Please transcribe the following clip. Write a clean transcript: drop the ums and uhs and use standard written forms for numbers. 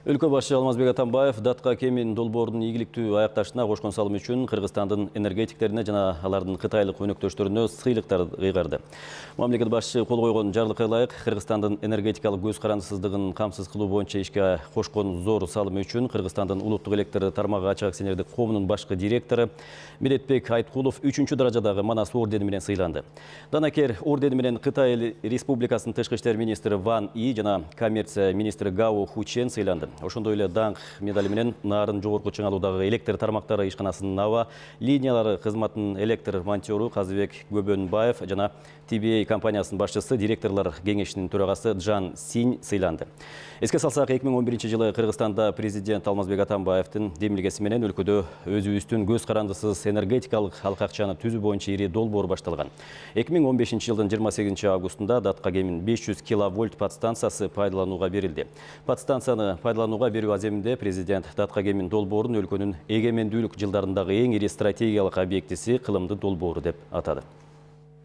Өлкө башы Алмазбек Атамбаев датка кемин долбоордун ийгиликтүү аякташына кошкон салымы үчүн Кыргызстандын энергетиктерине жана алардын кытайлык өнөктөштөрүнө сыйлыктар кыйгарды. Мамлекет башчы кол койгон жарлыкка ылайык Кыргызстандын энергетикалык көз карандысыздыгын камсыз кылуу боюнча ишке кошкон зор салымы үчүн Кыргызстандын улуттук электр тармагы ачык акционердик коомунун башкы директору Медетбек Айткулов 3-чү даражадагы Манас ордени менен сыйланды. Данакер ордени менен Кытай Республикасынын тышкы иштер министри Ван И жана коммерция министри Гао Хучен сыйланды. Ошондой эле даңк медали менен Нарын жогорку чыңалуудагы электр тармактары ишканасынын аба линиялары кызматынын электр монтёру Казыбек Көбөнбаев жана TBA компаниясынын башчысы директорлор кеңешинин төрагасы Джан Синь сыйланды. Эске салсак, 2011-жылы Кыргызстанда президент Алмазбек Атамбаевдин демилгеси менен өлкөдө өзүбүздүн көз карандысыз энергетикалык алкакчаны түзүү боюнча ири долбоор башталган. 2015-жылдын 28 августунда датка кемин 500 киловольт подстанциясы пайдаланууга берилди. Подстанцияны пайдаланууга берүү аземинде президент датка кемин долбоорун өлкөнүн эгемендүүлүк жылдарындагы эң ири стратегиялык объектиси кылымды долбоору деп атады.